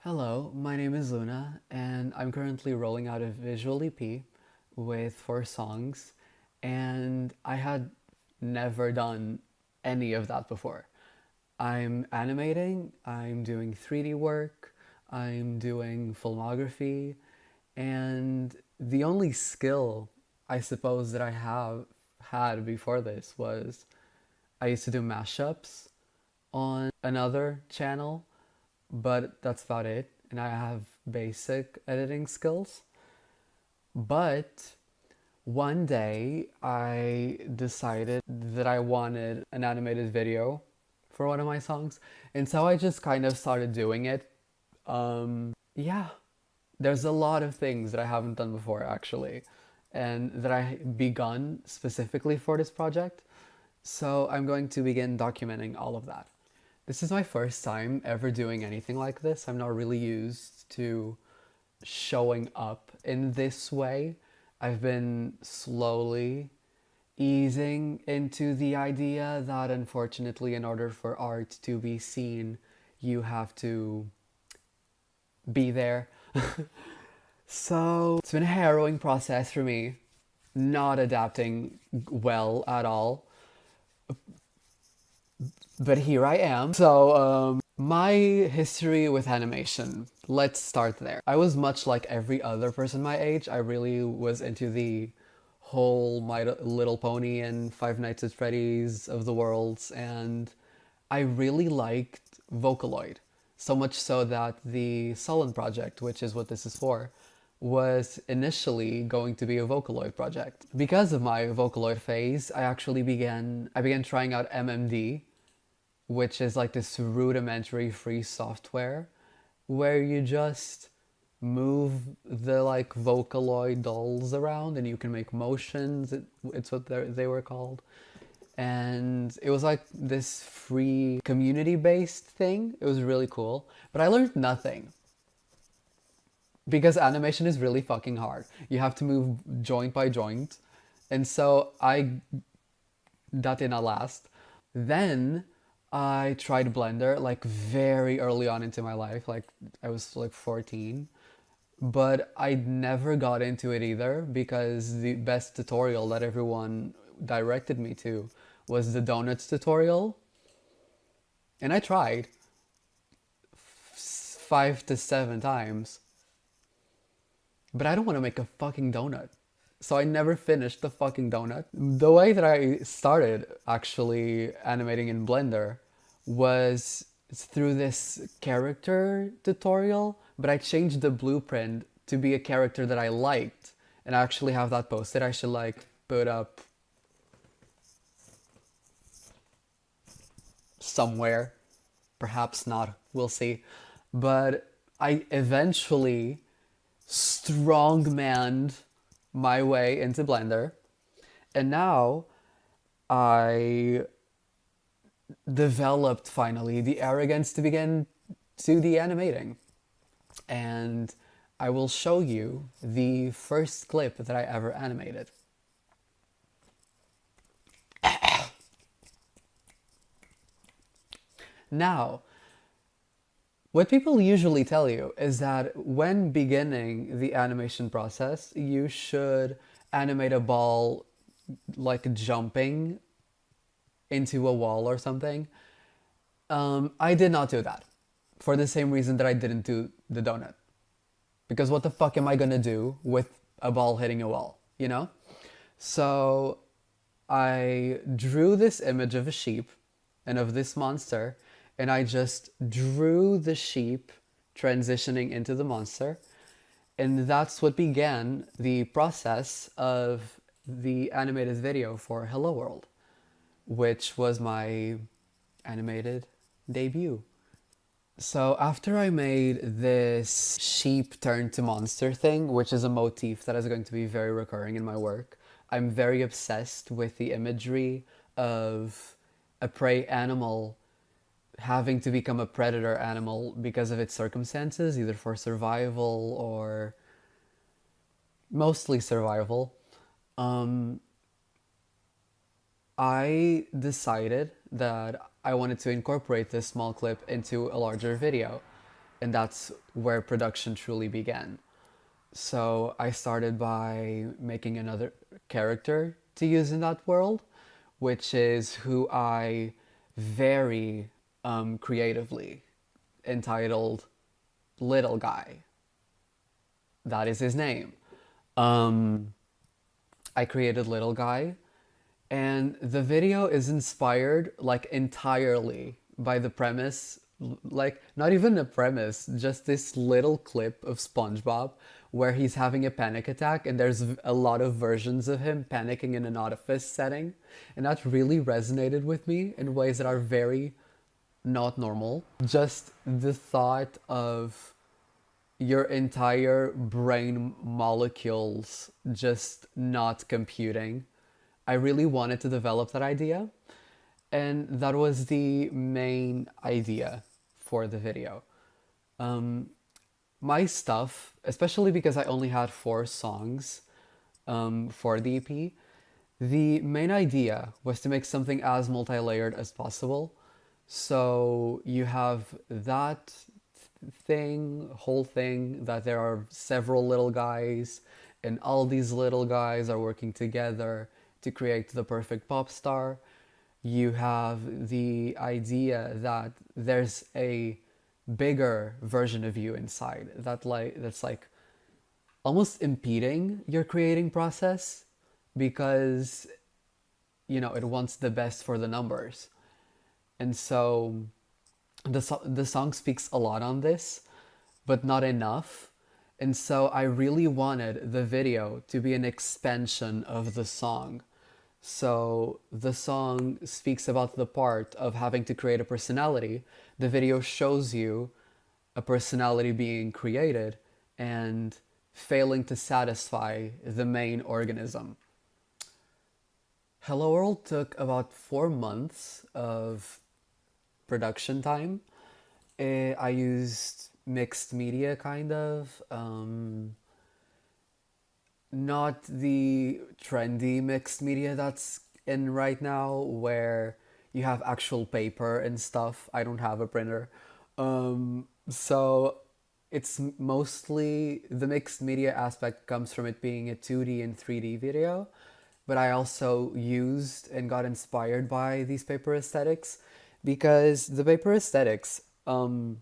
Hello, my name is Luna, and I'm currently rolling out a visual EP with 4 songs, and I had never done any of that before. I'm animating, I'm doing 3D work, I'm doing filmography, and the only skill I suppose that I have had before this was I used to do mashups on another channel, but that's about it. And I have basic editing skills. But one day I decided that I wanted an animated video for one of my songs. And so I just kind of started doing it. Yeah, there's a lot of things that I haven't done before actually, and that I begun specifically for this project. So I'm going to begin documenting all of that. This is my first time ever doing anything like this. I'm not really used to showing up in this way. I've been slowly easing into the idea that unfortunately, in order for art to be seen, you have to be there. So it's been a harrowing process for me, not adapting well at all. But here I am. So, my history with animation. Let's start there. I was much like every other person my age. I really was into the whole My Little Pony and Five Nights at Freddy's of the worlds, and I really liked Vocaloid. So much so that the SOLEN project, which is what this is for, was initially going to be a Vocaloid project. Because of my Vocaloid phase, I began trying out MMD, which is like this rudimentary free software where you just move the like Vocaloid dolls around and you can make motions. It's what they were called. And it was like this free community-based thing. It was really cool. But I learned nothing. Because animation is really fucking hard. You have to move joint by joint. And so that did not last. Then I tried Blender like very early on into my life, like I was like 14, but I never got into it either because the best tutorial that everyone directed me to was the donuts tutorial. And I tried 5 to 7 times, but I don't want to make a fucking donut. So I never finished the fucking donut. The way that I started actually animating in Blender was through this character tutorial, but I changed the blueprint to be a character that I liked. And I actually have that posted. I should like put up somewhere. Perhaps not. We'll see. But I eventually strongmanned my way into Blender. And now I developed finally the arrogance to begin 2D animating. And I will show you the first clip that I ever animated. Now, what people usually tell you is that when beginning the animation process, you should animate a ball like jumping into a wall or something. I did not do that for the same reason that I didn't do the donut. Because what the fuck am I gonna do with a ball hitting a wall, you know? So I drew this image of a sheep and of this monster, and I just drew the sheep transitioning into the monster. And that's what began the process of the animated video for Hello World, which was my animated debut. So after I made this sheep turn to monster thing, which is a motif that is going to be very recurring in my work, I'm very obsessed with the imagery of a prey animal having to become a predator animal because of its circumstances, either for survival or mostly survival. I decided that I wanted to incorporate this small clip into a larger video. and that's where production truly began. So I started by making another character to use in that world, which is who I very creatively entitled Little Guy. That is his name. Um, I created Little Guy, and the video is inspired like entirely by the premise, like not even a premise, just this little clip of SpongeBob where he's having a panic attack and there's a lot of versions of him panicking in an office setting. And that really resonated with me in ways that are very not normal. Just the thought of your entire brain molecules just not computing. I really wanted to develop that idea, and that was the main idea for the video. My stuff, especially because I only had 4 songs for the EP, the main idea was to make something as multi-layered as possible. So you have that whole thing, that there are several little guys, and all these little guys are working together to create the perfect pop star. You have the idea that there's a bigger version of you inside that's like almost impeding your creating process because it wants the best for the numbers. And so the song speaks a lot on this, but not enough. And so I really wanted the video to be an expansion of the song. So the song speaks about the part of having to create a personality. The video shows you a personality being created and failing to satisfy the main organism. Hello World took about 4 months of production time. I used mixed media, kind of. Not the trendy mixed media that's in right now, where you have actual paper and stuff. I don't have a printer. So it's mostly the mixed media aspect comes from it being a 2D and 3D video. But I also used and got inspired by these paper aesthetics because the paper aesthetics can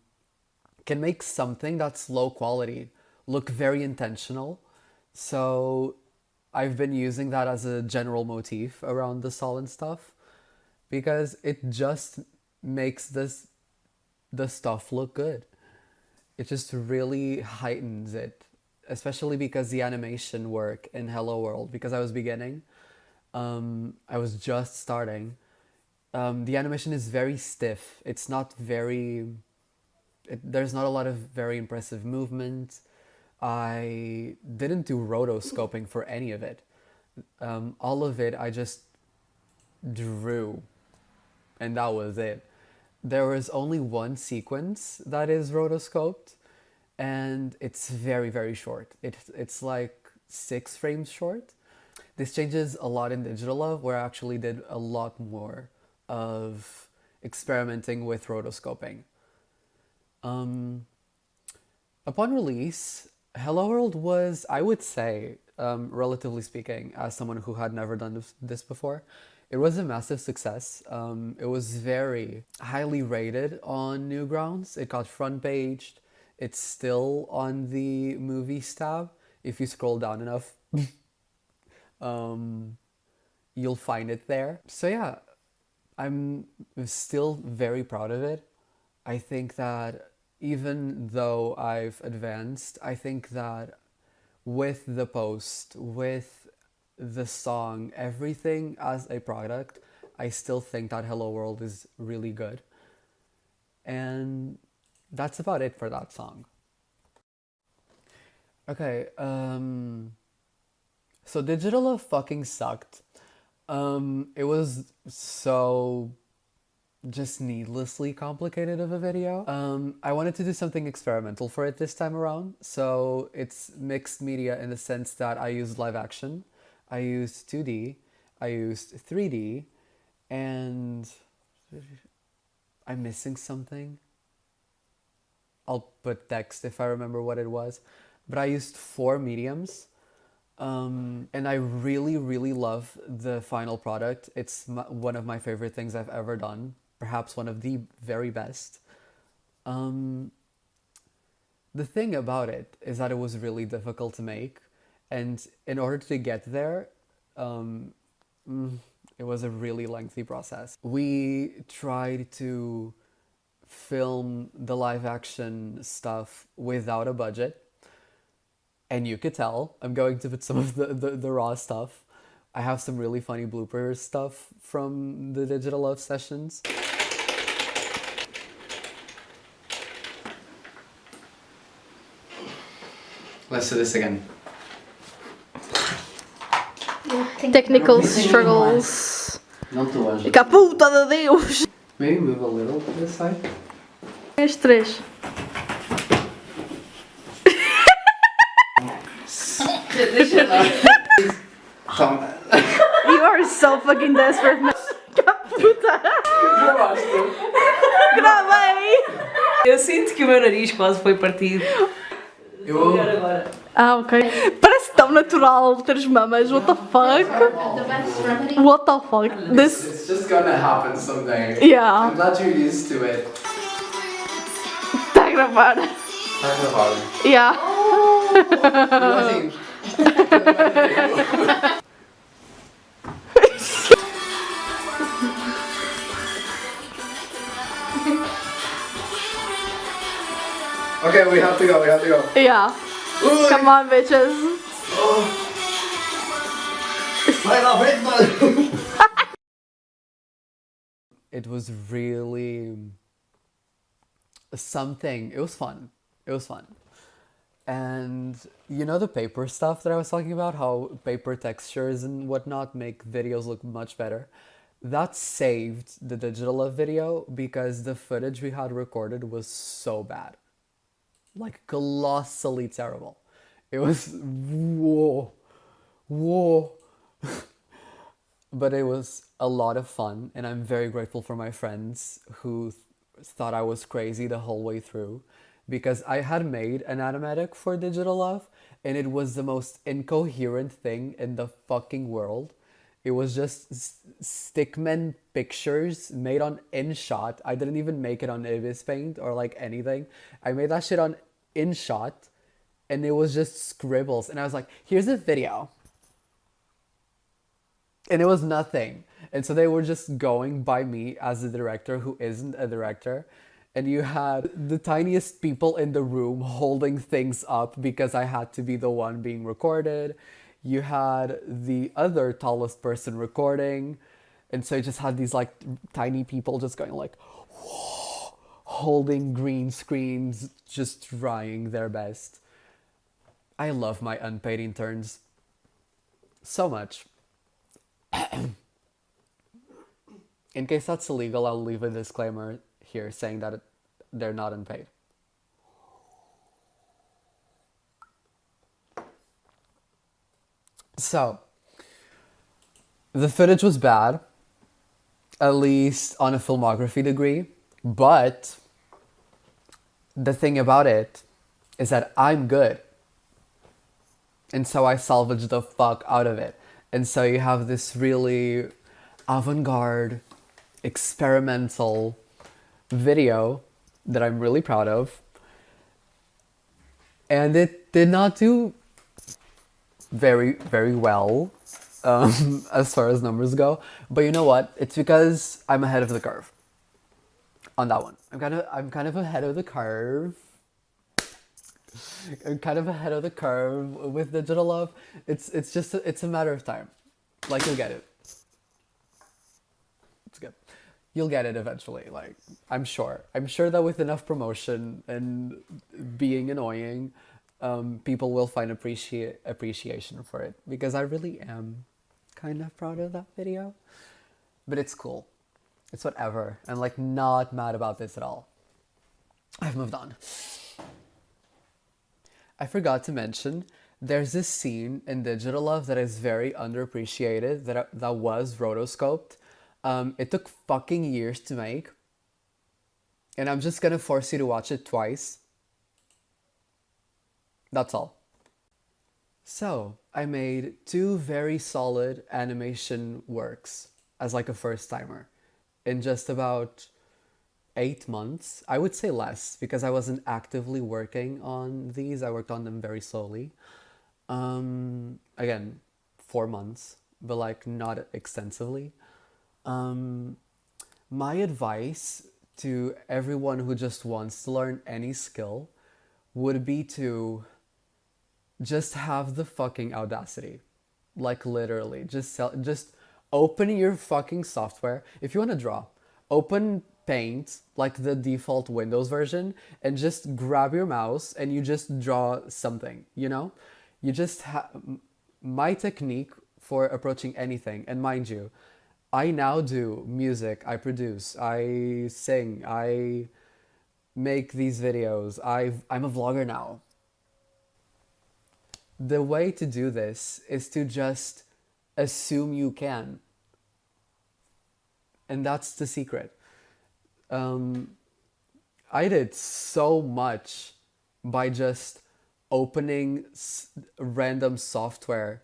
make something that's low quality look very intentional. So I've been using that as a general motif around the SOLEN stuff because it just makes the stuff look good. It just really heightens it, especially because the animation work in Hello World, because I was beginning, I was just starting. The animation is very stiff. It's not very... there's not a lot of very impressive movement. I didn't do rotoscoping for any of it. All of it I just drew, and that was it. There was only one sequence that is rotoscoped, and it's very, very short. It's like 6 frames short. This changes a lot in DigitaLove, where I actually did a lot more of experimenting with rotoscoping. Upon release, Hello World was, I would say, relatively speaking, as someone who had never done this before, it was a massive success. It was very highly rated on Newgrounds. It got front paged. It's still on the movies tab. If you scroll down enough, you'll find it there. So yeah, I'm still very proud of it. I think that even though I've advanced, I think that with the post, with the song, everything as a product, I still think that Hello World is really good. And that's about it for that song. Okay, so DigitaLove fucking sucked. It was so just needlessly complicated of a video. I wanted to do something experimental for it this time around. So it's mixed media in the sense that I used live action, I used 2D, I used 3D, and I'm missing something. I'll put text if I remember what it was. But I used 4 mediums. And I really, really love the final product. It's one of my favorite things I've ever done. Perhaps one of the very best. The thing about it is that it was really difficult to make. And in order to get there, it was a really lengthy process. We tried to film the live action stuff without a budget. And you could tell, I'm going to put some of the raw stuff. I have some really funny bloopers stuff from the DigitaLove sessions. Let's do this again. Technical struggles. Não estou a Que a puta de Deus! Maybe move a little to this side. As 3. You are so fucking desperate, man. Que a puta! Gravei! Eu sinto que o meu nariz quase foi partido. Eu... Ah, ok. Parece tão natural teres mamas. What the fuck? What the fuck? This... It's just gonna happen someday. Yeah. I'm glad you're used to it. Está a gravar. Tá gravado. Yeah. Assim. Okay, we have to go. Yeah. Come on, bitches. It was really something. It was fun. And you know the paper stuff that I was talking about, how paper textures and whatnot make videos look much better? That saved the DigitaLove video because the footage we had recorded was so bad. Like colossally terrible. It was whoa. But it was a lot of fun, and I'm very grateful for my friends who thought I was crazy the whole way through, because I had made an animatic for DigitaLove and it was the most incoherent thing in the fucking world. It was just stickman pictures made on InShot. I didn't even make it on Ibis Paint or like anything. I made that shit on InShot and it was just scribbles. And I was like, here's a video. And it was nothing. And so they were just going by me as a director who isn't a director. And you had the tiniest people in the room holding things up because I had to be the one being recorded. You had the other tallest person recording. And so you just had these like tiny people just going like, whoa, holding green screens, just trying their best. I love my unpaid interns so much. In case that's illegal, I'll leave a disclaimer here saying that they're not unpaid. So, the footage was bad, at least on a filmography degree, but the thing about it is that I'm good. And so I salvaged the fuck out of it. And so you have this really avant-garde, experimental video that I'm really proud of. And it did not do very, very well as far as numbers go. But you know what? It's because I'm ahead of the curve on that one. I'm kind of ahead of the curve. I'm kind of ahead of the curve with DigitaLove. It's just it's a matter of time. Like, you'll get it. It's good. You'll get it eventually. Like, I'm sure that with enough promotion and being annoying, people will find appreciation for it, because I really am kind of proud of that video. But it's cool. It's whatever. I'm like not mad about this at all. I've moved on. I forgot to mention, there's this scene in DigitaLove that is very underappreciated that was rotoscoped. It took fucking years to make. And I'm just gonna force you to watch it twice That's all. So, I made two very solid animation works as like a first timer in just about 8 months. I would say less because I wasn't actively working on these. I worked on them very slowly. Again, 4 months, but like not extensively. Um, my advice to everyone who just wants to learn any skill would be to just have the fucking audacity. Like literally, just open your fucking software. If you want to draw, open Paint, like the default Windows version, and just grab your mouse and you just draw something, you know? You just my technique for approaching anything, and mind you, I now do music, I produce, I sing, I make these videos. I'm a vlogger now. The way to do this is to just assume you can. And that's the secret. I did so much by just opening random software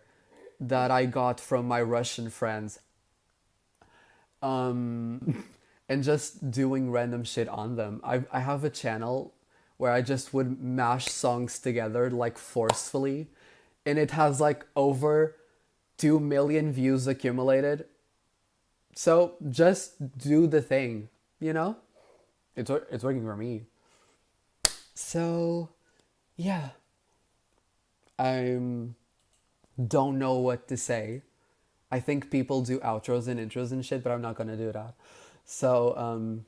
that I got from my Russian friends, and just doing random shit on them. I have a channel where I just would mash songs together like forcefully, and it has like over 2 million views accumulated. So just do the thing, you know? It's working for me. So, yeah. I don't know what to say. I think people do outros and intros and shit, but I'm not gonna do that. So,